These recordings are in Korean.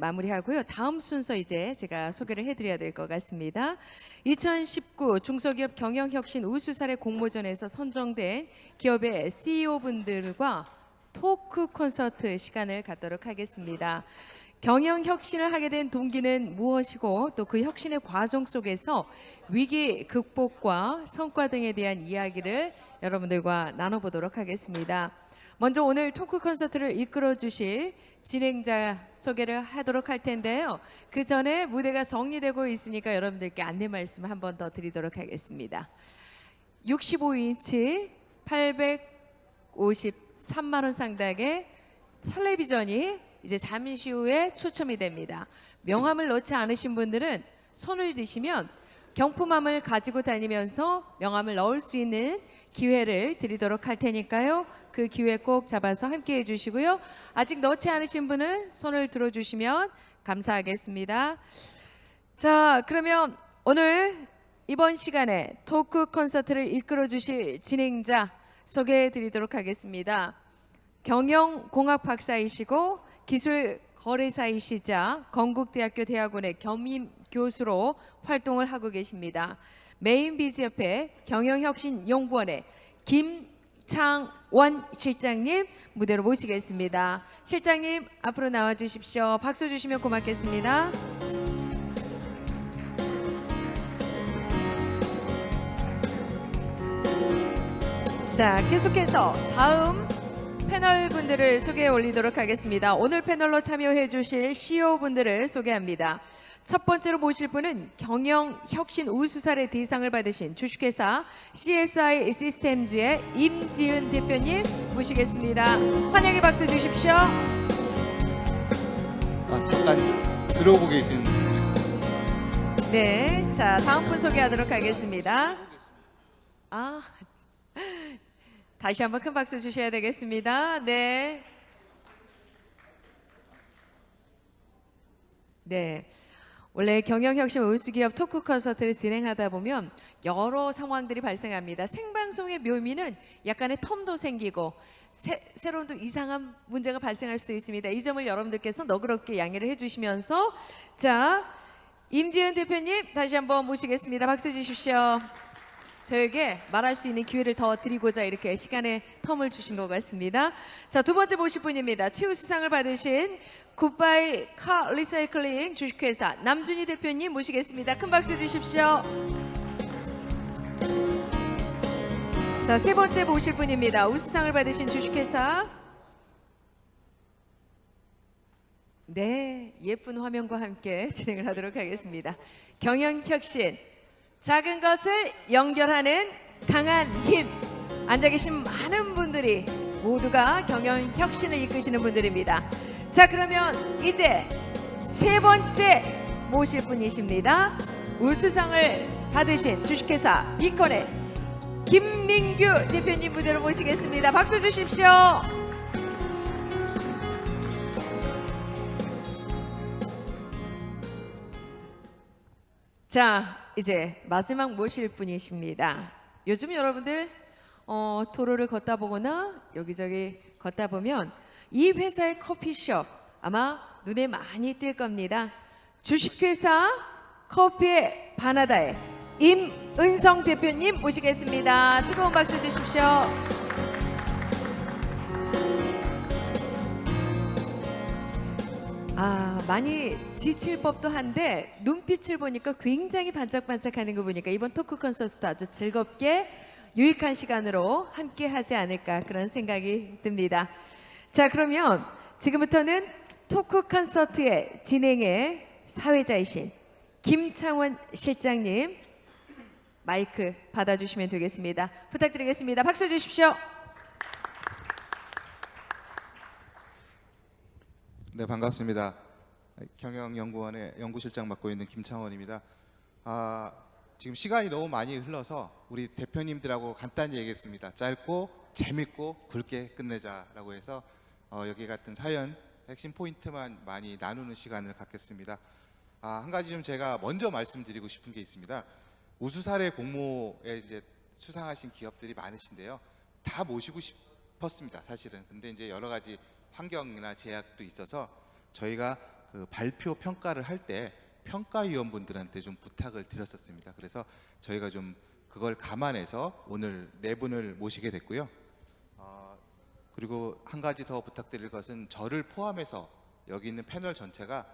마무리하고요. 다음 순서 이제 제가 소개를 해드려야 될 것 같습니다. 2019 중소기업 경영혁신 우수사례 공모전에서 선정된 기업의 CEO분들과 토크 콘서트 시간을 갖도록 하겠습니다. 경영혁신을 하게 된 동기는 무엇이고 또 그 혁신의 과정 속에서 위기 극복과 성과 등에 대한 이야기를 여러분들과 나눠보도록 하겠습니다. 먼저 오늘 토크 콘서트를 이끌어 주실 진행자 소개를 하도록 할 텐데요. 그 전에 무대가 정리되고 있으니까 여러분들께 안내 말씀 한 번 더 드리도록 하겠습니다. 65인치 853만 원 상당의 텔레비전이 이제 잠시 후에 추첨이 됩니다. 명함을 넣지 않으신 분들은 손을 드시면 경품함을 가지고 다니면서 명함을 넣을 수 있는 기회를 드리도록 할 테니까요. 그 기회 꼭 잡아서 함께 해주시고요. 아직 넣지 않으신 분은 손을 들어주시면 감사하겠습니다. 자, 그러면 오늘 이번 시간에 토크 콘서트를 이끌어 주실 진행자 소개해 드리도록 하겠습니다. 경영공학 박사이시고 기술거래사이시자 건국대학교 대학원의 겸임 교수로 활동을 하고 계십니다. 메인비즈협회 경영혁신연구원의 김창원 실장님 무대로 모시겠습니다. 실장님 앞으로 나와 주십시오. 박수 주시면 고맙겠습니다. 자, 계속해서 다음 패널 분들을 소개해 올리도록 하겠습니다. 오늘 패널로 참여해 주실 CEO 분들을 소개합니다. 첫 번째로 모실 분은 경영혁신 우수사례 대상을 받으신 주식회사 CSI 시스템즈의 임지은 대표님 모시겠습니다. 환영의 박수 주십시오. 잠깐 들어오고 계신. 네, 자 다음 분 소개하도록 하겠습니다. 다시 한번 큰 박수 주셔야 되겠습니다. 네. 네. 원래 경영혁신 우수기업 토크 콘서트를 진행하다 보면 여러 상황들이 발생합니다. 생방송의 묘미는 약간의 텀도 생기고 새로운 또 이상한 문제가 발생할 수도 있습니다. 이 점을 여러분들께서 너그럽게 양해를 해주시면서 자 임지은 대표님 다시 한번 모시겠습니다. 박수 주십시오. 저에게 말할 수 있는 기회를 더 드리고자 이렇게 시간의 텀을 주신 것 같습니다. 자, 두 번째 모실 분입니다. 최우수상을 받으신 굿바이 카 리사이클링 주식회사 남준희 대표님 모시겠습니다. 큰 박수 주십시오. 자, 세 번째 모실 분입니다. 우수상을 받으신 주식회사 네, 예쁜 화면과 함께 진행을 하도록 하겠습니다. 경영혁신 작은 것을 연결하는 강한 힘. 앉아 계신 많은 분들이 모두가 경영혁신을 이끄시는 분들입니다. 자, 그러면 이제 세 번째 모실 분이십니다. 우수상을 받으신 주식회사 비컨의 김민규 대표님 무대로 모시겠습니다. 박수 주십시오. 자, 이제 마지막 모실 분이십니다. 요즘 여러분들 도로를 걷다 보거나 여기저기 걷다 보면 이 회사의 커피숍 아마 눈에 많이 띌 겁니다. 주식회사 커피의 바나다의 임은성 대표님 모시겠습니다. 뜨거운 박수 주십시오. 많이 지칠 법도 한데 눈빛을 보니까 굉장히 반짝반짝하는 거 보니까 이번 토크 콘서트 아주 즐겁게 유익한 시간으로 함께 하지 않을까 그런 생각이 듭니다. 자, 그러면 지금부터는 토크 콘서트의 진행의 사회자이신 김창원 실장님 마이크 받아주시면 되겠습니다. 부탁드리겠습니다. 박수 주십시오. 네, 반갑습니다. 경영연구원의 연구실장 맡고 있는 김창원입니다. 지금 시간이 너무 많이 흘러서 우리 대표님들하고 간단히 얘기했습니다. 짧고 재밌고 굵게 끝내자라고 해서 여기 같은 사연 핵심 포인트만 많이 나누는 시간을 갖겠습니다. 한 가지 좀 제가 먼저 말씀드리고 싶은 게 있습니다. 우수사례 공모에 이제 수상하신 기업들이 많으신데요. 다 모시고 싶었습니다, 사실은. 근데 이제 여러 가지 환경이나 제약도 있어서 저희가 그 발표 평가를 할 때 평가위원분들한테 좀 부탁을 드렸었습니다. 그래서 저희가 좀 그걸 감안해서 오늘 네 분을 모시게 됐고요. 그리고 한 가지 더 부탁드릴 것은 저를 포함해서 여기 있는 패널 전체가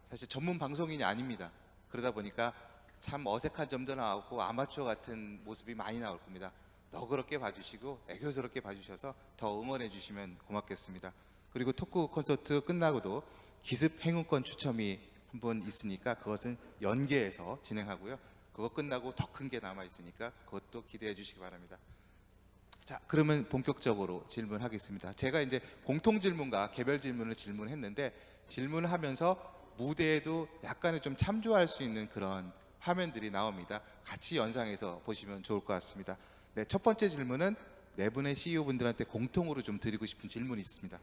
사실 전문 방송인이 아닙니다. 그러다 보니까 참 어색한 점도 나오고 아마추어 같은 모습이 많이 나올 겁니다. 너그럽게 봐주시고 애교스럽게 봐주셔서 더 응원해 주시면 고맙겠습니다. 그리고 토크 콘서트 끝나고도 기습 행운권 추첨이 한 번 있으니까 그것은 연계해서 진행하고요. 그거 끝나고 더 큰 게 남아 있으니까 그것도 기대해 주시기 바랍니다. 자, 그러면 본격적으로 질문하겠습니다. 제가 이제 공통 질문과 개별 질문을 질문했는데 질문을 하면서 무대에도 약간의 좀 참조할 수 있는 그런 화면들이 나옵니다. 같이 연상해서 보시면 좋을 것 같습니다. 네, 첫 번째 질문은 네 분의 CEO분들한테 공통으로 좀 드리고 싶은 질문이 있습니다.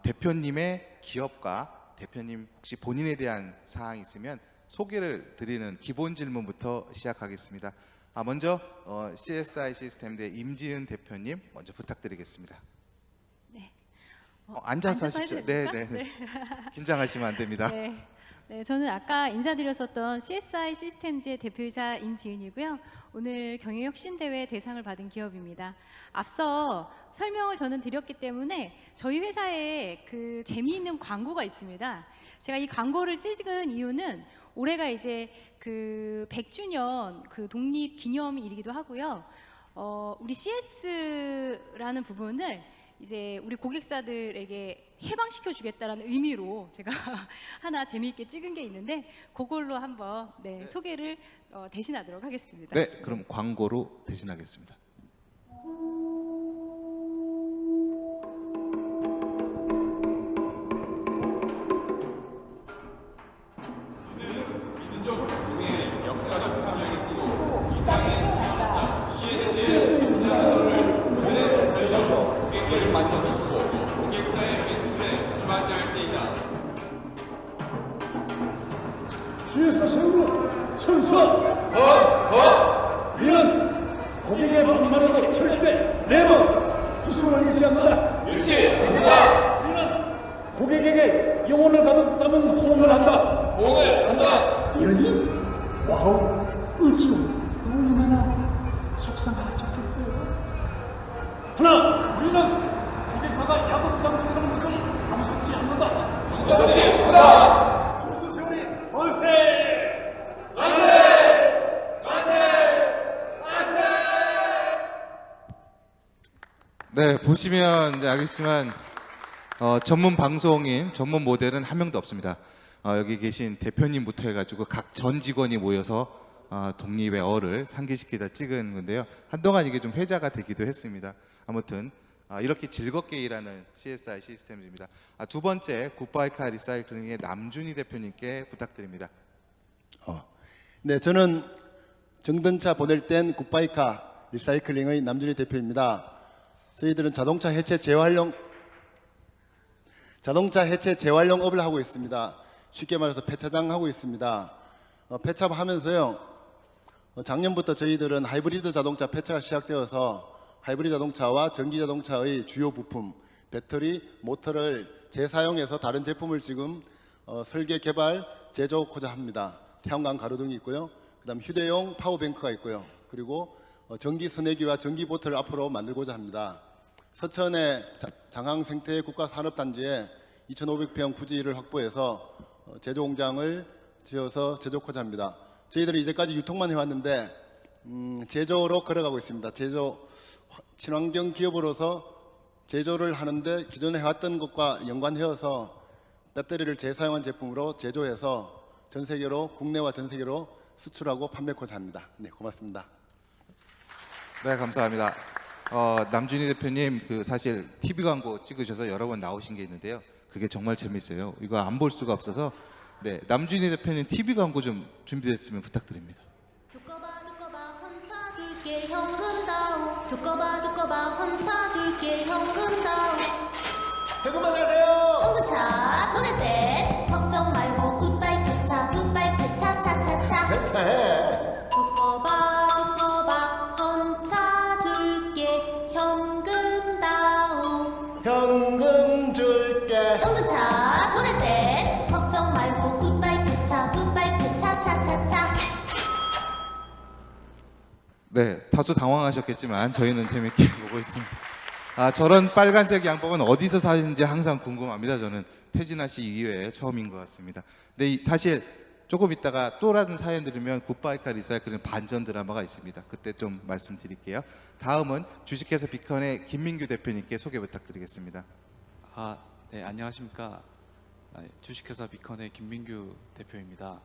대표님의 기업과 대표님 혹시 본인에 대한 사항이 있으면 소개를 드리는 기본 질문부터 시작하겠습니다. 먼저 CSI 시스템대 임지은 대표님 먼저 부탁드리겠습니다. 네. 앉아서 앉아서 하십시오. 해도 네, 됩니까? 네. 긴장하시면 안 됩니다. 네. 네, 저는 아까 인사드렸었던 CSI 시스템즈의 대표이사 임지은이고요. 오늘 경영혁신대회 대상을 받은 기업입니다. 앞서 설명을 저는 드렸기 때문에 저희 회사에 그 재미있는 광고가 있습니다. 제가 이 광고를 찍은 이유는 올해가 이제 그 100주년 그 독립 기념일이기도 하고요. 우리 CS라는 부분을 이제 우리 고객사들에게 해방시켜 주겠다라는 의미로 제가 하나 재미있게 찍은 게 있는데 그걸로 한번 소개를 대신하도록 하겠습니다. 네, 그럼 광고로 대신하겠습니다. 주에서 세우고 선서 우리는 고객의 마음만으로 절대 네버 이승을 잃지 않는다. 일치합니다. 우리는 고객에게 영혼을 가득 담은 호응을 한다. 호응을 한다. 이러니 와우 어찌 얼마나 속상하셨겠어요. 하나 우리는 고객사가 야구 당국하는 것을 감수치 않는다. 감수치 않는다. 네, 보시면 이제 알겠지만 전문 방송인, 전문 모델은 한 명도 없습니다. 여기 계신 대표님부터 해가지고 각 전 직원이 모여서 독립의 어를 상기시키다 찍은 건데요. 한동안 이게 좀 회자가 되기도 했습니다. 아무튼 이렇게 즐겁게 일하는 CSI 시스템입니다. 두 번째 굿바이카 리사이클링의 남준희 대표님께 부탁드립니다. 네, 저는 정전차 보낼 땐 굿바이카 리사이클링의 남준희 대표입니다. 저희들은 자동차 해체 재활용업을 하고 있습니다. 쉽게 말해서 폐차장 하고 있습니다. 폐차하면서요, 작년부터 저희들은 하이브리드 자동차 폐차가 시작되어서 하이브리드 자동차와 전기 자동차의 주요 부품, 배터리, 모터를 재사용해서 다른 제품을 지금 설계, 개발, 제조하고자 합니다. 태양광 가로등이 있고요. 그다음 휴대용 파워뱅크가 있고요. 그리고 전기 선내기와 전기 보트를 앞으로 만들고자 합니다. 서천의 장항생태 국가산업단지에 2,500평 부지를 확보해서 제조 공장을 지어서 제조하고자 합니다. 저희들이 이제까지 유통만 해왔는데 제조로 걸어가고 있습니다. 친환경 기업으로서 제조를 하는데 기존에 해왔던 것과 연관해서 배터리를 재사용한 제품으로 제조해서 전 세계로, 국내와 전 세계로 수출하고 판매하고자 합니다. 네, 고맙습니다. 네, 감사합니다. 남준희 대표님 사실 TV 광고 찍으셔서 여러 번 나오신 게 있는데요. 그게 정말 재밌어요. 이거 안 볼 수가 없어서 네, 남준희 대표님 TV 광고 좀 준비됐으면 부탁드립니다. 두꺼봐 헌차 줄게 현금다오. 두꺼봐 헌차 줄게 현금다오. 현금만 하세요. 청구차 보낼 때 걱정 말고 굿바이 차 차차차. 배차해. 두꺼봐 헌차 줄게 현금다오. 현금 줄게. 청구차 보낼 때 네, 다소 당황하셨겠지만 저희는 재밌게 보고 있습니다. 저런 빨간색 양복은 어디서 사는지 항상 궁금합니다. 저는 태진아 씨 이외에 처음인 것 같습니다. 근데 사실 조금 있다가 또 다른 사연 들으면 굿바이카 리사이클은 반전 드라마가 있습니다. 그때 좀 말씀드릴게요. 다음은 주식회사 비컨의 김민규 대표님께 소개 부탁드리겠습니다. 네, 안녕하십니까. 주식회사 비컨의 김민규 대표입니다.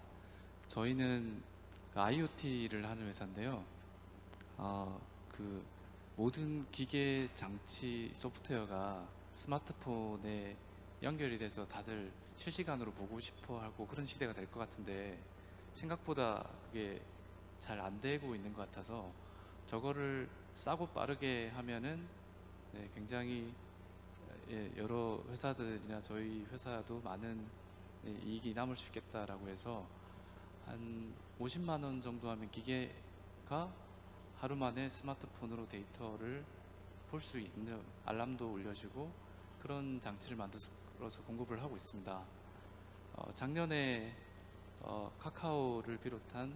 저희는 IoT를 하는 회사인데요. 그 모든 기계 장치 소프트웨어가 스마트폰에 연결이 돼서 다들 실시간으로 보고 싶어 하고 그런 시대가 될 것 같은데 생각보다 그게 잘 안 되고 있는 것 같아서 저거를 싸고 빠르게 하면은 굉장히 여러 회사들이나 저희 회사도 많은 이익이 남을 수 있겠다라고 해서 한 50만 원 정도 하면 기계가 하루 만에 스마트폰으로 데이터를 볼 수 있는 알람도 울려주고 그런 장치를 만들어서 공급을 하고 있습니다. 작년에 카카오를 비롯한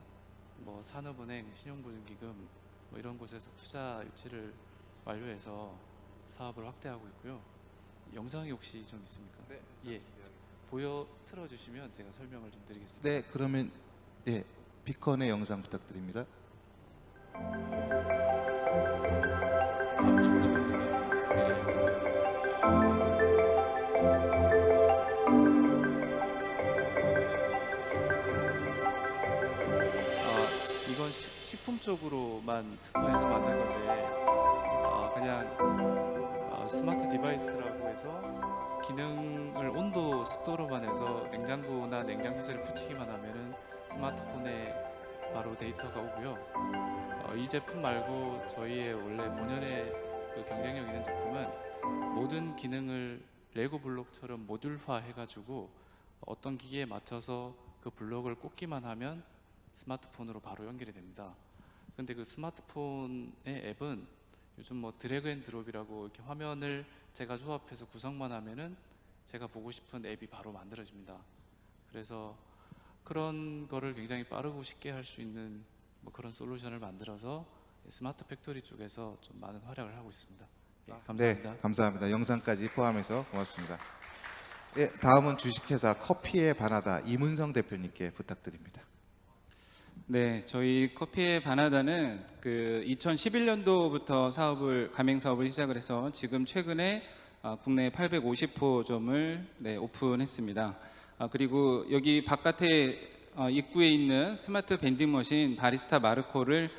산업은행, 신용보증기금 이런 곳에서 투자 유치를 완료해서 사업을 확대하고 있고요. 영상이 혹시 좀 있습니까? 네, 예, 틀어주시면 제가 설명을 좀 드리겠습니다. 네, 그러면 비컨의 영상 부탁드립니다. 이건 식품 쪽으로만 특화해서 만든 건데 그냥 스마트 디바이스라고 해서 기능을 온도, 습도로만 해서 냉장고나 냉장 시설에 붙이기만 하면은 스마트폰에 바로 데이터가 오고요. 이 제품 말고 저희의 원래 본연의 그 경쟁력 있는 제품은 모든 기능을 레고 블록처럼 모듈화 해가지고 어떤 기기에 맞춰서 그 블록을 꽂기만 하면 스마트폰으로 바로 연결이 됩니다. 근데 그 스마트폰의 앱은 요즘 드래그 앤 드롭이라고 이렇게 화면을 제가 조합해서 구성만 하면은 제가 보고 싶은 앱이 바로 만들어집니다. 그래서 그런 거를 굉장히 빠르고 쉽게 할 수 있는 그런 솔루션을 만들어서 스마트 팩토리 쪽에서 좀 많은 활약을 하고 있습니다. 감사합니다. 네, 감사합니다. 영상까지 포함해서 고맙습니다. 다음은 주식회사 커피에 반하다 이문성 대표님께 부탁드립니다. 네, 저희 커피에 반하다는 2011년도부터 가맹 사업을 시작을 해서 지금 최근에 국내 850호점을 오픈했습니다. 그리고 여기 바깥에 입구에 있는 스마트 밴딩 머신 바리스타 마르코를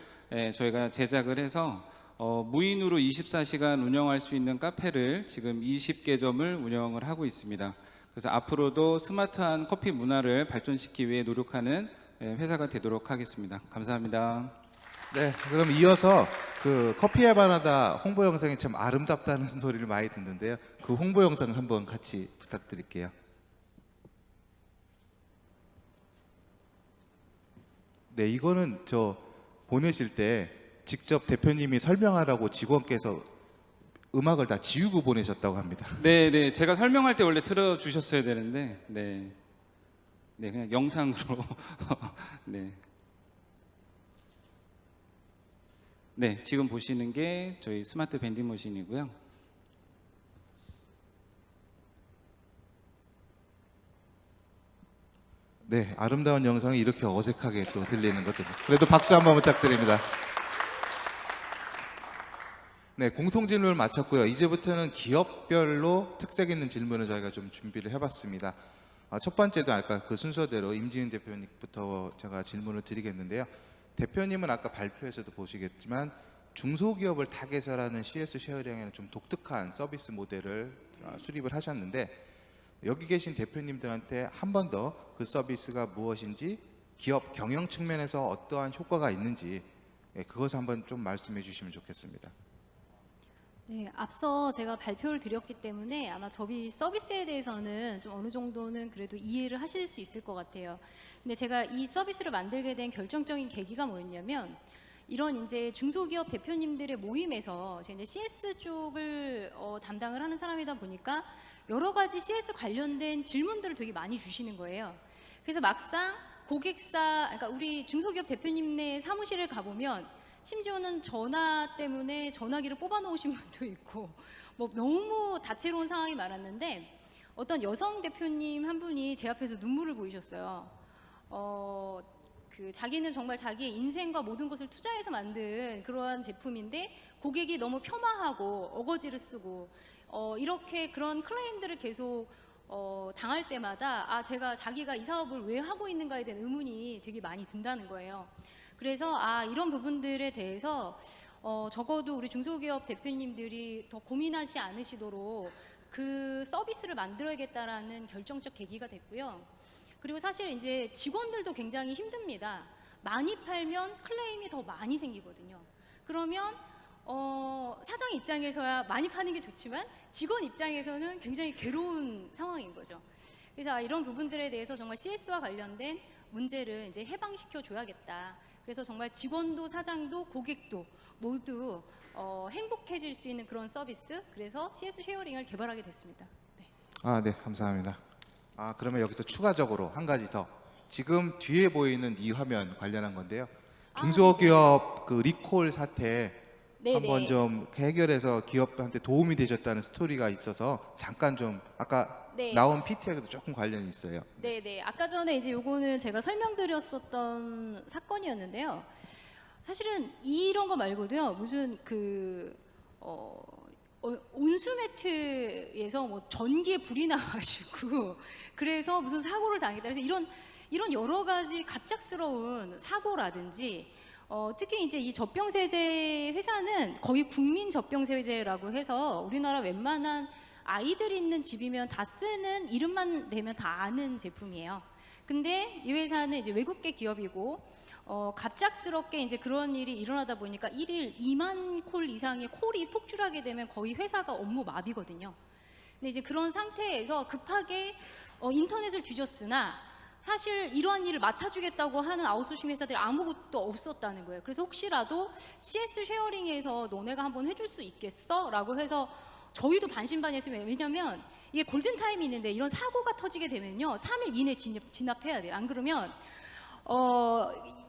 저희가 제작을 해서 무인으로 24시간 운영할 수 있는 카페를 지금 20개점을 운영을 하고 있습니다. 그래서 앞으로도 스마트한 커피 문화를 발전시키기 위해 노력하는 회사가 되도록 하겠습니다. 감사합니다. 네, 그럼 이어서 그 커피에 반하다 홍보 영상이 참 아름답다는 소리를 많이 듣는데요. 그 홍보 영상 한번 같이 부탁드릴게요. 네, 이거는 저 보내실 때 직접 대표님이 설명하라고 직원께서 음악을 다 지우고 보내셨다고 합니다. 네, 제가 설명할 때 원래 틀어주셨어야 되는데, 그냥 영상으로. 네, 지금 보시는 게 저희 스마트 밴딩 머신이고요. 네, 아름다운 영상이 이렇게 어색하게 또 들리는 것들. 그래도 박수 한번 부탁드립니다. 네, 공통 질문을 마쳤고요. 이제부터는 기업별로 특색 있는 질문을 저희가 좀 준비를 해봤습니다. 첫 번째도 아까 그 순서대로 임지은 대표님부터 제가 질문을 드리겠는데요. 대표님은 아까 발표에서도 보시겠지만 중소기업을 타겟으로 CS 쉐어링에는 좀 독특한 서비스 모델을 수립을 하셨는데 여기 계신 대표님들한테 한 번 더 그 서비스가 무엇인지 기업 경영 측면에서 어떠한 효과가 있는지 그것을 한번 좀 말씀해 주시면 좋겠습니다. 네, 앞서 제가 발표를 드렸기 때문에 아마 저희 서비스에 대해서는 좀 어느 정도는 그래도 이해를 하실 수 있을 것 같아요. 근데 제가 이 서비스를 만들게 된 결정적인 계기가 뭐였냐면 이런 이제 중소기업 대표님들의 모임에서 제가 이제 CS 쪽을 담당을 하는 사람이다 보니까 여러 가지 CS 관련된 질문들을 되게 많이 주시는 거예요. 그래서 막상 고객사, 그러니까 우리 중소기업 대표님네 사무실을 가보면 심지어는 전화 때문에 전화기를 뽑아 놓으신 분도 있고 뭐 너무 다채로운 상황이 많았는데 어떤 여성 대표님 한 분이 제 앞에서 눈물을 보이셨어요. 자기는 정말 자기의 인생과 모든 것을 투자해서 만든 그러한 제품인데 고객이 너무 폄하하고 어거지를 쓰고 이렇게 그런 클레임들을 계속 당할 때마다 자기가 이 사업을 왜 하고 있는가에 대한 의문이 되게 많이 든다는 거예요. 그래서 이런 부분들에 대해서 적어도 우리 중소기업 대표님들이 더 고민하지 않으시도록 그 서비스를 만들어야겠다라는 결정적 계기가 됐고요. 그리고 사실 이제 직원들도 굉장히 힘듭니다. 많이 팔면 클레임이 더 많이 생기거든요. 그러면 사장 입장에서야 많이 파는 게 좋지만 직원 입장에서는 굉장히 괴로운 상황인 거죠. 그래서 이런 부분들에 대해서 정말 CS와 관련된 문제를 이제 해방시켜 줘야겠다. 그래서 정말 직원도 사장도 고객도 모두 행복해질 수 있는 그런 서비스, 그래서 CS 쉐어링을 개발하게 됐습니다. 네. 네, 감사합니다. 그러면 여기서 추가적으로 한 가지 더. 지금 뒤에 보이는 이 화면 관련한 건데요. 중소기업 그 리콜 사태 한번 좀 해결해서 기업한테 도움이 되셨다는 스토리가 있어서 잠깐 좀 아까 나온 PT하고도 조금 관련이 있어요. 네. 아까 전에 이제 요거는 제가 설명드렸었던 사건이었는데요. 사실은 이런 거 말고도요. 무슨 온수매트에서 뭐 전기에 불이 나가지고 그래서 무슨 사고를 당했다. 그래서 이런 여러 가지 갑작스러운 사고라든지 특히 이제 이 젖병세제 회사는 거의 국민 젖병세제라고 해서 우리나라 웬만한 아이들 있는 집이면 다 쓰는 이름만 대면 다 아는 제품이에요. 근데 이 회사는 이제 외국계 기업이고 갑작스럽게 이제 그런 일이 일어나다 보니까 1일 2만 콜 이상의 콜이 폭주하게 되면 거의 회사가 업무 마비거든요. 근데 이제 그런 상태에서 급하게 인터넷을 뒤졌으나 사실 이러한 일을 맡아주겠다고 하는 아웃소싱 회사들이 아무것도 없었다는 거예요. 그래서 혹시라도 CS 쉐어링에서 너네가 한번 해줄 수 있겠어? 라고 해서 저희도 반신반의했으면, 왜냐면 이게 골든타임이 있는데 이런 사고가 터지게 되면요 3일 이내 진압해야 돼요. 안 그러면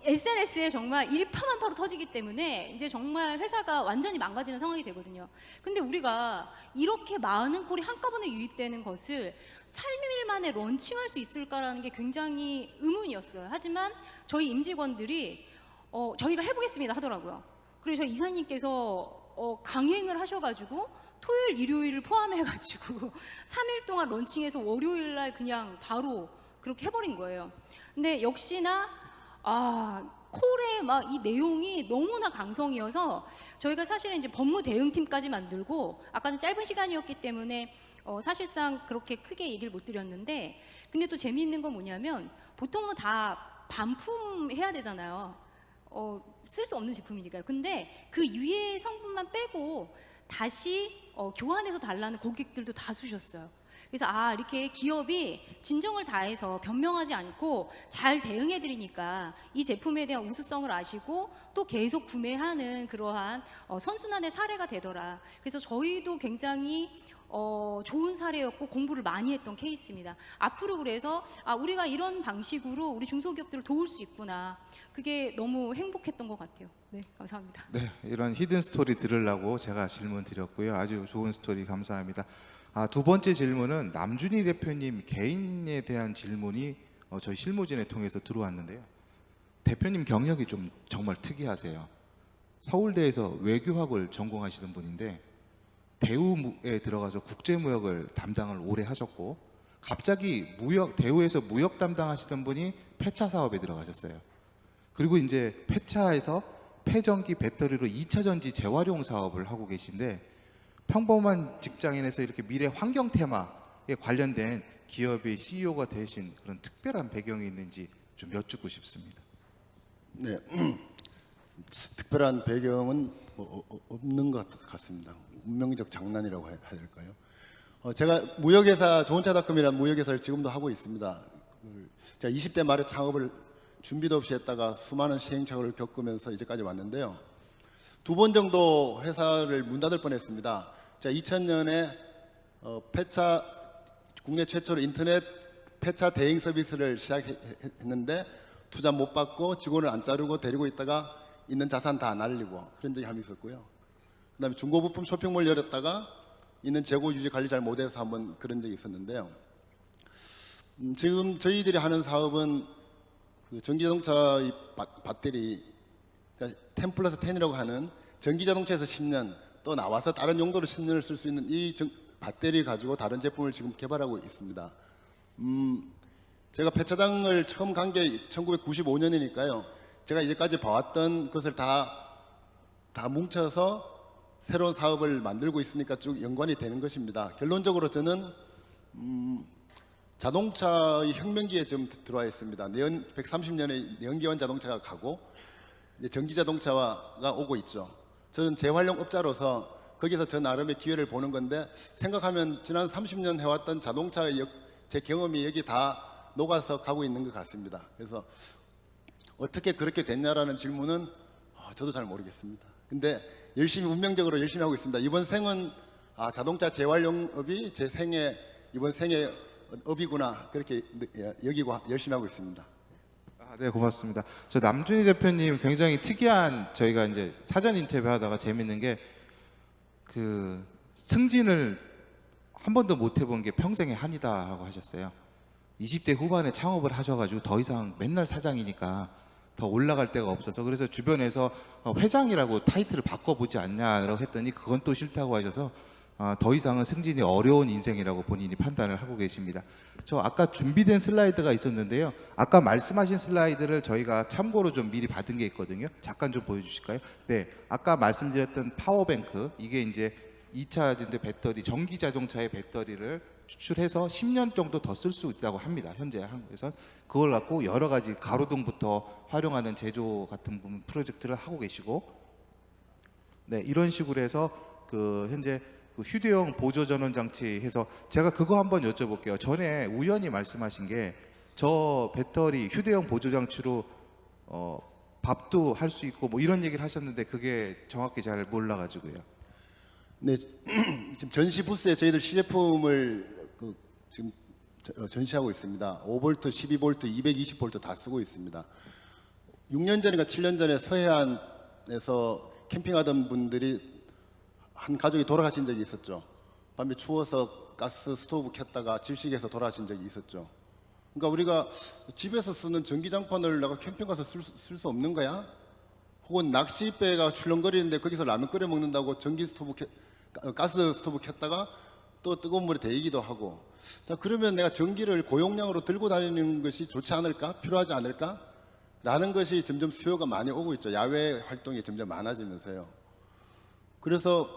SNS에 정말 일파만파로 터지기 때문에 이제 정말 회사가 완전히 망가지는 상황이 되거든요. 근데 우리가 이렇게 많은 콜이 한꺼번에 유입되는 것을 3일 만에 런칭할 수 있을까라는 게 굉장히 의문이었어요. 하지만 저희 임직원들이 저희가 해보겠습니다 하더라고요. 그래서 저희 이사님께서 강행을 하셔가지고 토요일, 일요일을 포함해가지고 3일 동안 런칭해서 월요일날 그냥 바로 그렇게 해버린 거예요. 근데 역시나 콜의 막 이 내용이 너무나 강성이어서 저희가 사실은 이제 법무 대응팀까지 만들고 아까는 짧은 시간이었기 때문에 사실상 그렇게 크게 얘기를 못 드렸는데, 근데 또 재미있는 건 뭐냐면 보통은 다 반품해야 되잖아요. 쓸 수 없는 제품이니까요. 근데 그 유해 성분만 빼고 다시 교환해서 달라는 고객들도 다 주셨어요. 그래서 이렇게 기업이 진정을 다해서 변명하지 않고 잘 대응해드리니까 이 제품에 대한 우수성을 아시고 또 계속 구매하는 그러한 선순환의 사례가 되더라. 그래서 저희도 굉장히 좋은 사례였고 공부를 많이 했던 케이스입니다. 앞으로 그래서 우리가 이런 방식으로 우리 중소기업들을 도울 수 있구나. 그게 너무 행복했던 것 같아요. 네, 감사합니다. 네, 이런 히든 스토리 들으려고 제가 질문 드렸고요. 아주 좋은 스토리 감사합니다. 두 번째 질문은 남준희 대표님 개인에 대한 질문이 저희 실무진을 통해서 들어왔는데요. 대표님 경력이 좀 정말 특이하세요. 서울대에서 외교학을 전공하시던 분인데 대우에 들어가서 국제무역을 담당을 오래 하셨고, 갑자기 대우에서 무역 담당하시던 분이 폐차 사업에 들어가셨어요. 그리고 이제 폐차에서 폐전기 배터리로 2차 전지 재활용 사업을 하고 계신데, 평범한 직장인에서 이렇게 미래 환경 테마에 관련된 기업의 CEO가 되신 그런 특별한 배경이 있는지 좀 여쭙고 싶습니다. 네, 특별한 배경은 없는 것 같습니다. 운명적 장난이라고 해야 될까요? 제가 무역회사 좋은차닷컴이라는 무역회사를 지금도 하고 있습니다. 제가 20대 말에 창업을 준비도 없이 했다가 수많은 시행착오를 겪으면서 이제까지 왔는데요. 2번 정도 회사를 문 닫을 뻔했습니다. 제가 2000년에 국내 최초로 인터넷 폐차 대행 서비스를 시작했는데 투자 못 받고 직원을 안 자르고 데리고 있다가 있는 자산 다 날리고 그런 적이 한번 있었고요. 그다음에 중고 부품 쇼핑몰 열었다가 있는 재고 유지 관리 잘 못해서 한번 그런 적이 있었는데요. 지금 저희들이 하는 사업은 그 전기자동차 이 배터리, 그러니까 10+10이라고 하는 전기자동차에서 10년 또 나와서 다른 용도로 10년을 쓸 수 있는 이 배터리를 가지고 다른 제품을 지금 개발하고 있습니다. 제가 폐차장을 처음 간 게 1995년이니까요. 제가 이제까지 봐왔던 것을 다 뭉쳐서 새로운 사업을 만들고 있으니까 쭉 연관이 되는 것입니다. 결론적으로 저는 자동차의 혁명기에 좀 들어와 있습니다. 130년의 내연기관 자동차가 가고 이제 전기 자동차가 오고 있죠. 저는 재활용업자로서 거기서 저 나름의 기회를 보는 건데 생각하면 지난 30년 해왔던 자동차의 제 경험이 여기 다 녹아서 가고 있는 것 같습니다. 그래서 어떻게 그렇게 됐냐라는 질문은 저도 잘 모르겠습니다. 근데 운명적으로 열심히 하고 있습니다. 이번 생은 자동차 재활용업이 제 생애 이번 생애 업이구나 그렇게 여기고 열심히 하고 있습니다. 네, 고맙습니다. 저 남준희 대표님 굉장히 특이한, 저희가 이제 사전 인터뷰하다가 재밌는 게 그 승진을 한 번도 못 해본 게 평생의 한이다라고 하셨어요. 20대 후반에 창업을 하셔가지고 더 이상 맨날 사장이니까 더 올라갈 데가 없어서, 그래서 주변에서 회장이라고 타이틀을 바꿔보지 않냐라고 했더니 그건 또 싫다고 하셔서 더 이상은 승진이 어려운 인생이라고 본인이 판단을 하고 계십니다. 저 아까 준비된 슬라이드가 있었는데요. 아까 말씀하신 슬라이드를 저희가 참고로 좀 미리 받은 게 있거든요. 잠깐 좀 보여주실까요? 네, 아까 말씀드렸던 파워뱅크, 이게 이제 2차 배터리, 전기 자동차의 배터리를 추출해서 10년 정도 더 쓸 수 있다고 합니다. 현재 한국에서 그걸 갖고 여러 가지 가로등부터 활용하는 제조 같은 부분 프로젝트를 하고 계시고, 네, 이런 식으로 해서 그 현재 그 휴대용 보조 전원 장치 해서 제가 그거 한번 여쭤볼게요. 전에 우연히 말씀하신 게 저 배터리 휴대용 보조 장치로 밥도 할 수 있고 뭐 이런 얘기를 하셨는데 그게 정확히 잘 몰라가지고요. 네, 지금 전시 부스에 저희들 시제품을 지금 전시하고 있습니다. 5V, 12V, 220V 다 쓰고 있습니다. 6년 전인가 7년 전에 서해안에서 캠핑하던 분들이 한 가족이 돌아가신 적이 있었죠. 밤에 추워서 가스 스토브 켰다가 질식해서 돌아가신 적이 있었죠. 그러니까 우리가 집에서 쓰는 전기장판을 내가 캠핑 가서 쓸 수 없는 거야? 혹은 낚시배가 출렁거리는데 거기서 라면 끓여 먹는다고 가스 스토브 켰다가 또 뜨거운 물에 데이기도 하고, 자, 그러면 내가 전기를 고용량으로 들고 다니는 것이 좋지 않을까? 필요하지 않을까? 라는 것이 점점 수요가 많이 오고 있죠. 야외 활동이 점점 많아지면서요. 그래서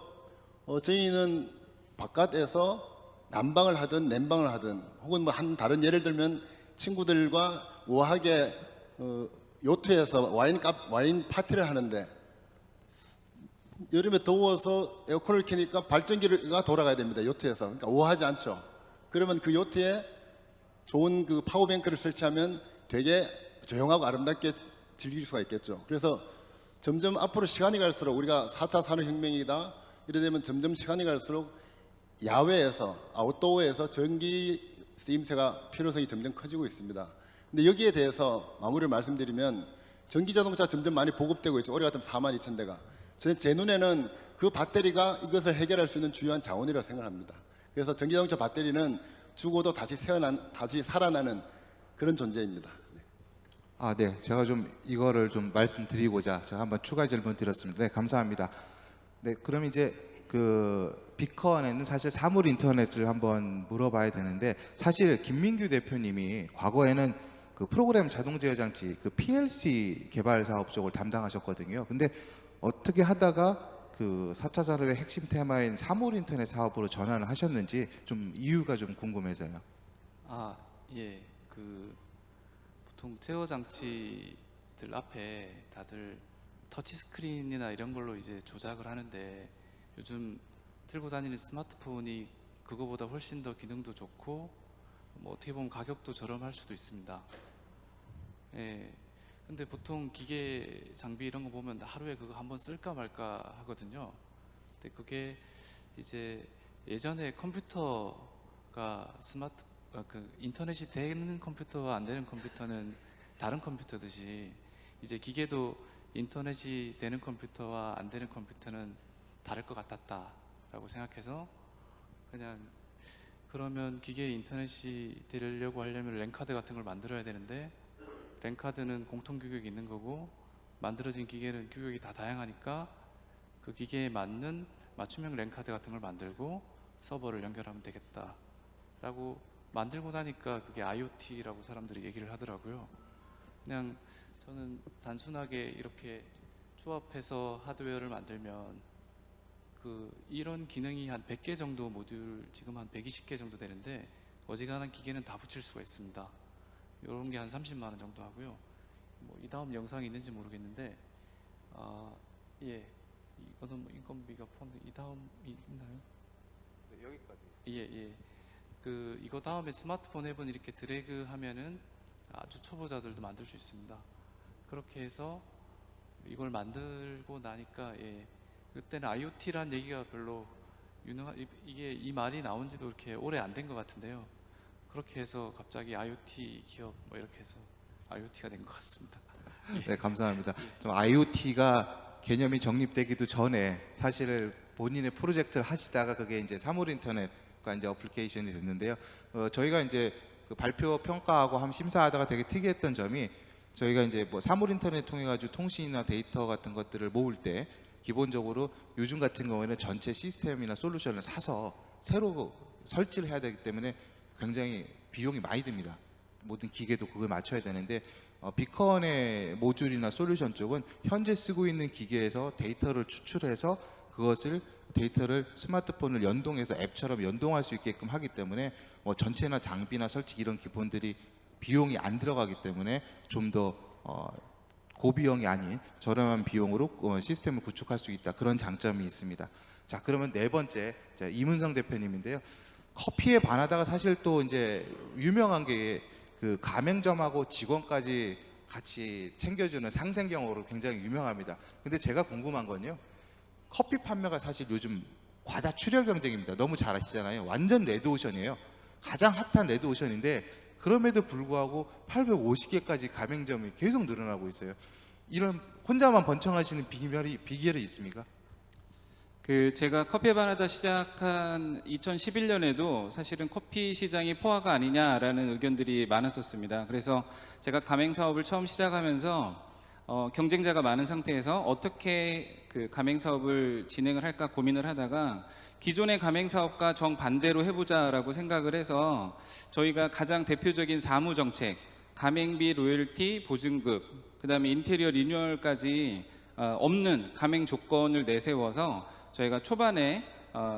저희는 바깥에서 난방을 하든 냉방을 하든 혹은 뭐 다른 예를 들면 친구들과 우아하게 요트에서 와인 파티를 하는데 여름에 더워서 에어컨을 켜니까 발전기가 돌아가야 됩니다. 요트에서. 그러니까 우아하지 않죠. 그러면 그 요트에 좋은 그 파워뱅크를 설치하면 되게 조용하고 아름답게 즐길 수가 있겠죠. 그래서 점점 앞으로 시간이 갈수록 우리가 4차 산업혁명이다 이러되면 점점 시간이 갈수록 야외에서 아웃도어에서 전기 쓰임새가 필요성이 점점 커지고 있습니다. 근데 여기에 대해서 마무리를 말씀드리면 전기자동차 점점 많이 보급되고 있죠. 올해 같으면 42,000대가. 제 눈에는 그 배터리가 이것을 해결할 수 있는 주요한 자원이라고 생각합니다. 그래서 전기자동차 배터리는 죽어도 다시 살아나는 그런 존재입니다. 네. 제가 좀 이거를 좀 말씀드리고자 제가 한번 추가 질문 드렸습니다. 네, 감사합니다. 네, 그럼 이제 그 비컨에는 사실 사물 인터넷을 한번 물어봐야 되는데, 사실 김민규 대표님이 과거에는 그 프로그램 자동 제어 장치 그 PLC 개발 사업 쪽을 담당하셨거든요. 근데 어떻게 하다가 그 4차 산업의 핵심 테마인 사물 인터넷 사업으로 전환을 하셨는지 좀 이유가 좀 궁금해서요. 예. 그 보통 제어 장치들 앞에 다들 터치 스크린이나 이런 걸로 이제 조작을 하는데, 요즘 들고 다니는 스마트폰이 그거보다 훨씬 더 기능도 좋고 뭐 어떻게 보면 가격도 저렴할 수도 있습니다. 예. 근데 보통 기계 장비 이런 거 보면 하루에 그거 한번 쓸까 말까 하거든요. 근데 그게 이제 예전에 컴퓨터가 그 인터넷이 되는 컴퓨터와 안 되는 컴퓨터는 다른 컴퓨터듯이 이제 기계도 인터넷이 되는 컴퓨터와 안 되는 컴퓨터는 다를 것 같았다라고 생각해서 그냥 그러면 기계에 인터넷이 되려고 하려면 랜카드 같은 걸 만들어야 되는데 랜카드는 공통 규격이 있는 거고 만들어진 기계는 규격이 다 다양하니까 그 기계에 맞는 맞춤형 랜카드 같은 걸 만들고 서버를 연결하면 되겠다라고 만들고 나니까 그게 IoT라고 사람들이 얘기를 하더라고요. 그냥 저는 단순하게 이렇게 조합해서 하드웨어를 만들면 이런 기능이 한 100개 정도 모듈 지금 한 120개 정도 되는데 어지간한 기계는 다 붙일 수가 있습니다. 이런 게 한 30만 원 정도 하고요. 뭐 이 다음 영상이 있는지 모르겠는데 예, 이거는 뭐 인건비가 포함돼 이 다음이 있나요? 네, 여기까지. 예. 이거 다음에 스마트폰 앱은 이렇게 드래그 하면은 아주 초보자들도 만들 수 있습니다. 그렇게 해서 이걸 만들고 나니까 그때는 IoT란 얘기가 별로 이게 이 말이 나온지도 그렇게 오래 안 된 것 같은데요. 그렇게 해서 갑자기 IoT 기업 뭐 이렇게 해서 IoT가 된 것 같습니다. 네, 감사합니다. 좀 IoT가 개념이 정립되기도 전에 사실 본인의 프로젝트를 하시다가 그게 이제 사물 인터넷과 이제 어플리케이션이 됐는데요. 저희가 이제 그 발표 평가하고 심사하다가 되게 특이했던 점이 저희가 이제 뭐 사물 인터넷 통해 가지고 통신이나 데이터 같은 것들을 모을 때 기본적으로 요즘 같은 경우에는 전체 시스템이나 솔루션을 사서 새로 설치를 해야 되기 때문에 굉장히 비용이 많이 듭니다. 모든 기계도 그걸 맞춰야 되는데 비컨의 모듈이나 솔루션 쪽은 현재 쓰고 있는 기계에서 데이터를 추출해서 그것을 데이터를 스마트폰을 연동해서 앱처럼 연동할 수 있게끔 하기 때문에 전체나 장비나 설치 이런 기본들이 비용이 안 들어가기 때문에 좀 더 고비용이 아닌 저렴한 비용으로 시스템을 구축할 수 있다. 그런 장점이 있습니다. 자, 그러면 네 번째 이문성 대표님인데요. 커피에 반하다가 사실 또 이제 유명한 게 그 가맹점하고 직원까지 같이 챙겨주는 상생경으로 굉장히 유명합니다. 근데 제가 궁금한 건요. 커피 판매가 사실 요즘 과다 출혈 경쟁입니다. 너무 잘 아시잖아요. 완전 레드오션이에요. 가장 핫한 레드오션인데 그럼에도 불구하고 850개까지 가맹점이 계속 늘어나고 있어요. 이런 혼자만 번창하시는 비결이 있습니까? 제가 커피에 반하다 시작한 2011년에도 사실은 커피 시장이 포화가 아니냐라는 의견들이 많았었습니다. 그래서 제가 가맹 사업을 처음 시작하면서 경쟁자가 많은 상태에서 어떻게 그 가맹 사업을 진행을 할까 고민을 하다가 기존의 가맹 사업과 정반대로 해보자라고 생각을 해서 저희가 가장 대표적인 사무 정책, 가맹비 로열티 보증급, 그다음에 인테리어 리뉴얼까지 없는 가맹 조건을 내세워서 저희가 초반에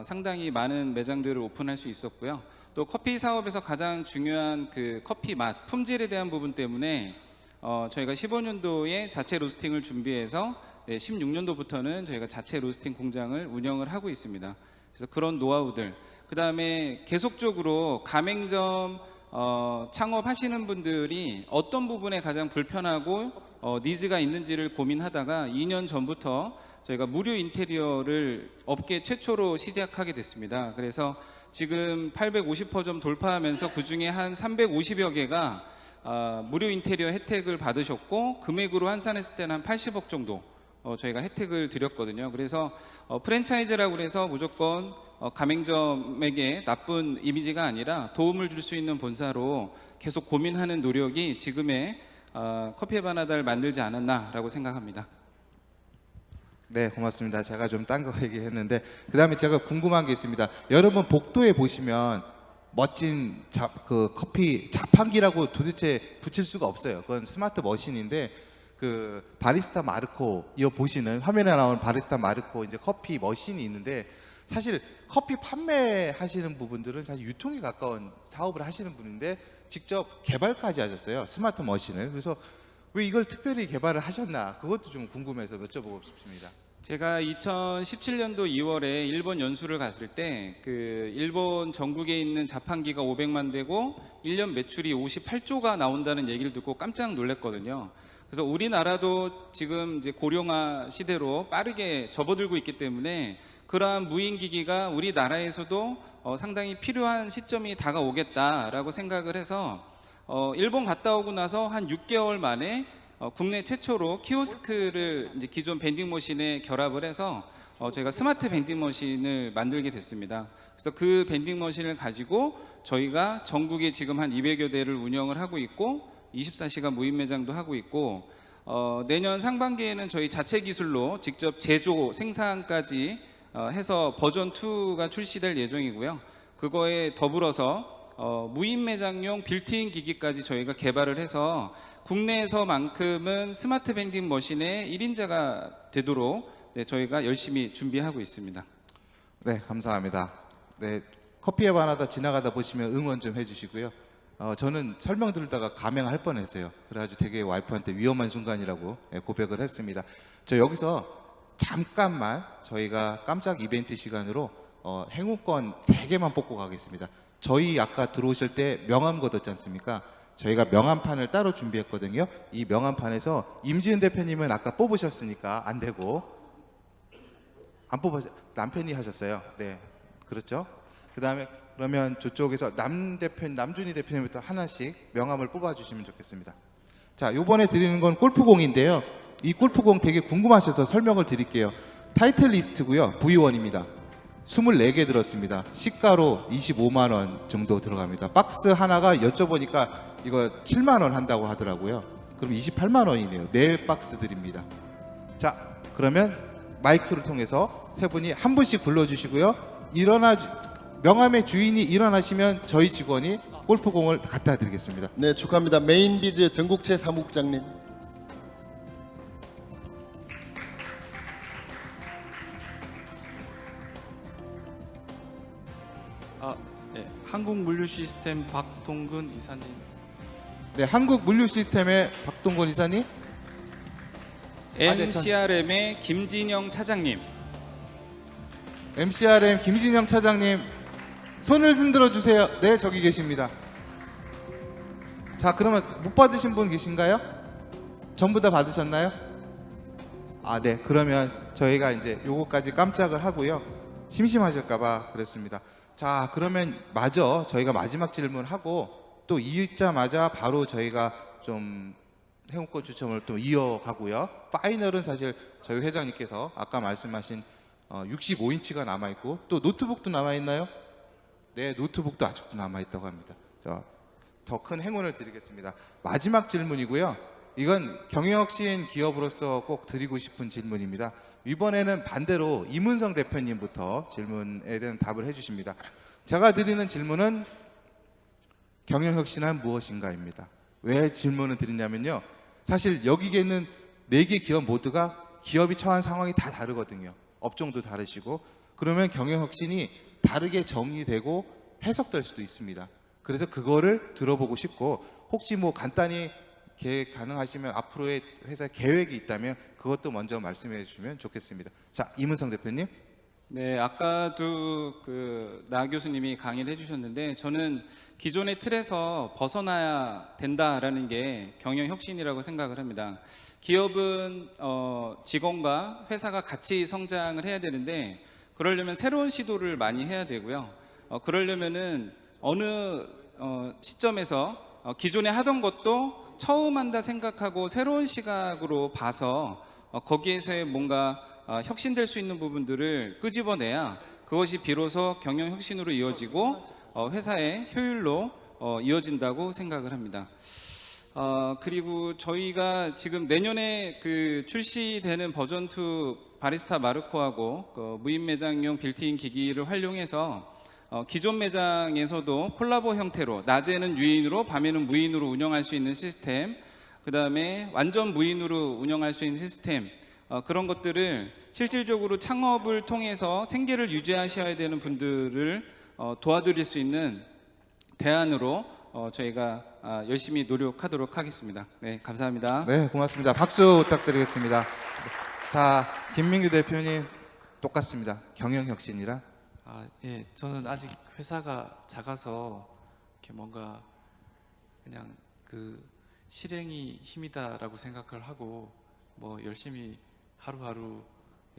상당히 많은 매장들을 오픈할 수 있었고요. 또 커피 사업에서 가장 중요한 그 커피 맛, 품질에 대한 부분 때문에 저희가 15년도에 자체 로스팅을 준비해서 16년도부터는 저희가 자체 로스팅 공장을 운영을 하고 있습니다. 그래서 그런 노하우들, 그 다음에 계속적으로 가맹점 창업하시는 분들이 어떤 부분에 가장 불편하고 니즈가 있는지를 고민하다가 2년 전부터 저희가 무료 인테리어를 업계 최초로 시작하게 됐습니다. 그래서 지금 850호점 돌파하면서 그 중에 한 350여 개가 무료 인테리어 혜택을 받으셨고 금액으로 환산했을 때는 한 80억 정도 저희가 혜택을 드렸거든요. 그래서 프랜차이즈라고 해서 무조건 가맹점에게 나쁜 이미지가 아니라 도움을 줄 수 있는 본사로 계속 고민하는 노력이 지금의 커피에 반하다를 만들지 않았나라고 생각합니다. 네, 고맙습니다. 제가 좀 딴 거 얘기했는데 그 다음에 제가 궁금한 게 있습니다. 여러분 복도에 보시면 멋진 그 커피 자판기라고 도대체 붙일 수가 없어요. 그건 스마트 머신인데 그 바리스타 마르코 이거 보시는 화면에 나오는 바리스타 마르코 이제 커피 머신이 있는데 사실 커피 판매하시는 부분들은 사실 유통에 가까운 사업을 하시는 분인데 직접 개발까지 하셨어요. 스마트 머신을. 그래서 왜 이걸 특별히 개발을 하셨나 그것도 좀 궁금해서 여쭤보고 싶습니다. 제가 2017년도 2월에 일본 연수를 갔을 때 그 일본 전국에 있는 자판기가 500만 대고 1년 매출이 58조가 나온다는 얘기를 듣고 깜짝 놀랐거든요. 그래서 우리나라도 지금 이제 고령화 시대로 빠르게 접어들고 있기 때문에 그러한 무인기기가 우리나라에서도 상당히 필요한 시점이 다가오겠다라고 생각을 해서 일본 갔다 오고 나서 한 6개월 만에 국내 최초로 키오스크를 이제 기존 밴딩 머신에 결합을 해서 저희가 스마트 밴딩 머신을 만들게 됐습니다. 그래서 그 밴딩 머신을 가지고 저희가 전국에 지금 한 200여 대를 운영을 하고 있고 24시간 무인 매장도 하고 있고 내년 상반기에는 저희 자체 기술로 직접 제조 생산까지 해서 버전 2가 출시될 예정이고요. 그거에 더불어서 무인 매장용 빌트인 기기까지 저희가 개발을 해서 국내에서만큼은 스마트 밴딩 머신의 1인자가 되도록 저희가 열심히 준비하고 있습니다. 네, 감사합니다. 네, 커피에 반하다 지나가다 보시면 응원 좀 해주시고요. 저는 설명 들다가 감행할 뻔했어요. 그래가지고 되게 와이프한테 위험한 순간이라고 고백을 했습니다. 저 여기서 잠깐만 저희가 깜짝 이벤트 시간으로 행운권 3개만 뽑고 가겠습니다. 저희 아까 들어오실 때 명함 걷었지 않습니까? 저희가 명함판을 따로 준비했거든요. 이 명함판에서 임지은 대표님은 아까 뽑으셨으니까 안 되고, 안 뽑으셨, 남편이 하셨어요. 네, 그렇죠. 그 다음에 그러면 저쪽에서 남준희 대표님부터 하나씩 명함을 뽑아주시면 좋겠습니다. 자, 요번에 드리는 건 골프공인데요. 이 골프공 되게 궁금하셔서 설명을 드릴게요. 타이틀 리스트고요. V1입니다. 24개 들었습니다. 시가로 25만 원 정도 들어갑니다. 박스 하나가 여쭤보니까 이거 7만 원 한다고 하더라고요. 그럼 28만 원이네요. 4박스 드립니다. 자, 그러면 마이크를 통해서 세 분이 한 분씩 불러주시고요. 명함의 주인이 일어나시면 저희 직원이 골프공을 갖다 드리겠습니다. 네, 축하합니다. 메인비즈 전국체 사무국장님. 네, 한국물류시스템 박동근 이사님. 네, 한국물류시스템의 박동건 이사님. NCRM의 김진영 차장님. MCRM 김진영 차장님 손을 흔들어 주세요. 네, 저기 계십니다. 자, 그러면 못 받으신 분 계신가요? 전부 다 받으셨나요? 아, 네. 그러면 저희가 이제 요거까지 깜짝을 하고요. 심심하실까봐 그랬습니다. 자, 그러면 마저 저희가 마지막 질문하고 또 잊자마자 바로 저희가 좀 행운권 추첨을 또 이어가고요. 파이널은 사실 저희 회장님께서 아까 말씀하신 65인치가 남아있고 또 노트북도 남아있나요? 네, 노트북도 아직도 남아있다고 합니다. 더 큰 행운을 드리겠습니다. 마지막 질문이고요. 이건 경영혁신 기업으로서 꼭 드리고 싶은 질문입니다. 이번에는 반대로 이문성 대표님부터 질문에 대한 답을 해주십니다. 제가 드리는 질문은 경영혁신은 무엇인가입니다. 왜 질문을 드리냐면요. 사실 여기 있는 4개 기업 모두가 기업이 처한 상황이 다 다르거든요. 업종도 다르시고, 그러면 경영혁신이 다르게 정의되고 해석될 수도 있습니다. 그래서 그거를 들어보고 싶고, 혹시 뭐 간단히 계획 가능하시면 앞으로의 회사 계획이 있다면 그것도 먼저 말씀해 주시면 좋겠습니다. 자, 이문성 대표님. 네, 아까도 나 교수님이 강의를 해주셨는데 저는 기존의 틀에서 벗어나야 된다라는 게 경영혁신이라고 생각을 합니다. 기업은 직원과 회사가 같이 성장을 해야 되는데 그러려면 새로운 시도를 많이 해야 되고요. 그러려면은 어느 시점에서 기존에 하던 것도 처음 한다 생각하고 새로운 시각으로 봐서 거기에서의 뭔가 혁신될 수 있는 부분들을 끄집어내야 그것이 비로소 경영혁신으로 이어지고 회사의 효율로 이어진다고 생각을 합니다. 그리고 저희가 지금 내년에 출시되는 버전 2 바리스타 마르코하고 무인 매장용 빌트인 기기를 활용해서 기존 매장에서도 콜라보 형태로 낮에는 유인으로 밤에는 무인으로 운영할 수 있는 시스템, 그 다음에 완전 무인으로 운영할 수 있는 시스템, 그런 것들을 실질적으로 창업을 통해서 생계를 유지하셔야 되는 분들을 도와드릴 수 있는 대안으로 저희가 열심히 노력하도록 하겠습니다. 네, 감사합니다. 네, 고맙습니다. 박수 부탁드리겠습니다. 자, 김민규 대표님 똑같습니다. 경영혁신이라. 예, 저는 아직 회사가 작아서 이렇게 뭔가 그냥 실행이 힘이다라고 생각을 하고 뭐 열심히 하루하루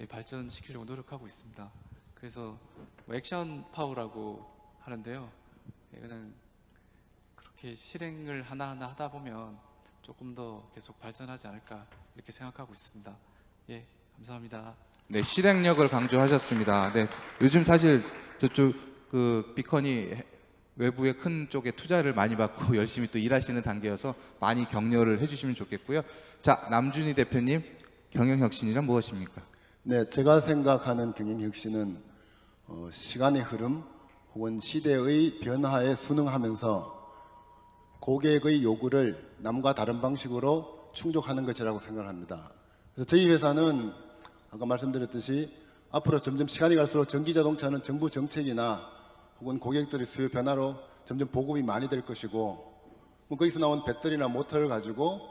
발전시키려고 노력하고 있습니다. 그래서 뭐 액션 파워라고 하는데요. 그냥 그렇게 실행을 하나하나 하다 보면 조금 더 계속 발전하지 않을까 이렇게 생각하고 있습니다. 예, 감사합니다. 네, 실행력을 강조하셨습니다. 네, 요즘 사실 저쪽 그 비컨이 외부의 큰 쪽에 투자를 많이 받고 열심히 또 일하시는 단계여서 많이 격려를 해주시면 좋겠고요. 자, 남준희 대표님, 경영혁신이란 무엇입니까? 네, 제가 생각하는 경영혁신은 시간의 흐름 혹은 시대의 변화에 순응하면서 고객의 요구를 남과 다른 방식으로 충족하는 것이라고 생각합니다. 그래서 저희 회사는 아까 말씀드렸듯이 앞으로 점점 시간이 갈수록 전기자동차는 정부 정책이나 혹은 고객들의 수요 변화로 점점 보급이 많이 될 것이고 거기서 나온 배터리나 모터를 가지고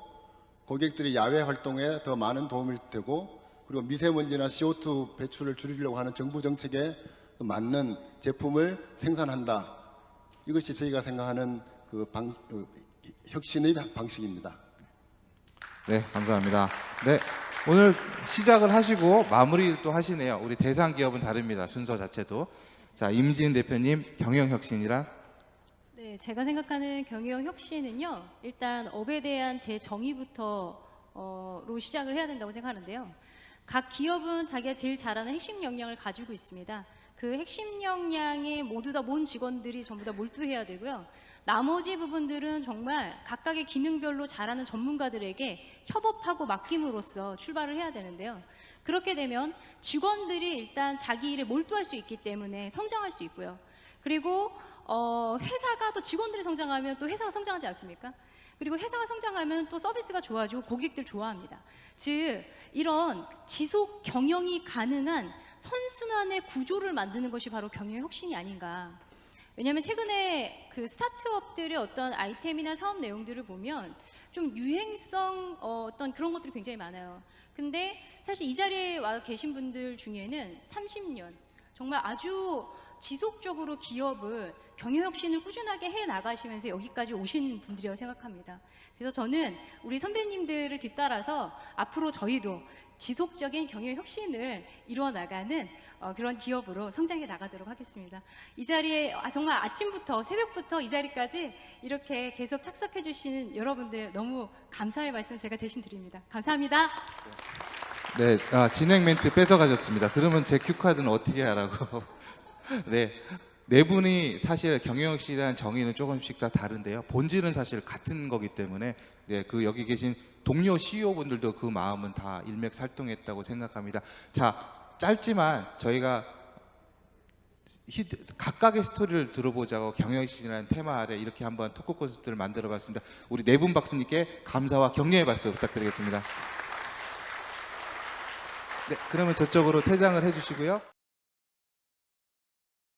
고객들이 야외 활동에 더 많은 도움이 되고 그리고 미세먼지나 CO2 배출을 줄이려고 하는 정부 정책에 맞는 제품을 생산한다. 이것이 저희가 생각하는 혁신의 방식입니다. 네, 감사합니다. 네, 오늘 시작을 하시고 마무리를 또 하시네요. 우리 대상 기업은 다릅니다. 순서 자체도. 자, 임지은 대표님, 경영혁신이란? 네, 제가 생각하는 경영혁신은요. 일단 업에 대한 재정의부터로 시작을 해야 된다고 생각하는데요. 각 기업은 자기가 제일 잘하는 핵심 역량을 가지고 있습니다. 그 핵심 역량에 모두 다 모은 직원들이 전부 다 몰두해야 되고요. 나머지 부분들은 정말 각각의 기능별로 잘하는 전문가들에게 협업하고 맡김으로써 출발을 해야 되는데요. 그렇게 되면 직원들이 일단 자기 일에 몰두할 수 있기 때문에 성장할 수 있고요. 그리고 회사가 또 직원들이 성장하면 또 회사가 성장하지 않습니까? 그리고 회사가 성장하면 또 서비스가 좋아지고 고객들 좋아합니다. 즉 이런 지속 경영이 가능한 선순환의 구조를 만드는 것이 바로 경영혁신이 아닌가. 왜냐하면 최근에 그 스타트업들의 어떤 아이템이나 사업 내용들을 보면 좀 유행성 어떤 그런 것들이 굉장히 많아요. 근데 사실 이 자리에 와 계신 분들 중에는 30년 정말 아주 지속적으로 기업을 경영혁신을 꾸준하게 해 나가시면서 여기까지 오신 분들이라고 생각합니다. 그래서 저는 우리 선배님들을 뒤따라서 앞으로 저희도 지속적인 경영혁신을 이루어 나가는 그런 기업으로 성장해 나가도록 하겠습니다. 이 자리에 정말 아침부터 새벽부터 이 자리까지 이렇게 계속 착석해 주시는 여러분들 너무 감사의 말씀 제가 대신 드립니다. 감사합니다. 네, 진행 멘트 뺏어가셨습니다. 그러면 제 큐카드는 어떻게 하라고? 네, 네 분이 사실 경영혁신에 대한 정의는 조금씩 다 다른데요. 본질은 사실 같은 거기 때문에 그 여기 계신 동료 CEO분들도 그 마음은 다 일맥살통했다고 생각합니다. 자, 짧지만 저희가 각각의 스토리를 들어보자고 경영혁신이라는 테마 아래 이렇게 한번 토크 콘서트를 만들어봤습니다. 우리 네 분 박수님께 감사와 격려의 박수 부탁드리겠습니다. 네, 그러면 저쪽으로 퇴장을 해주시고요.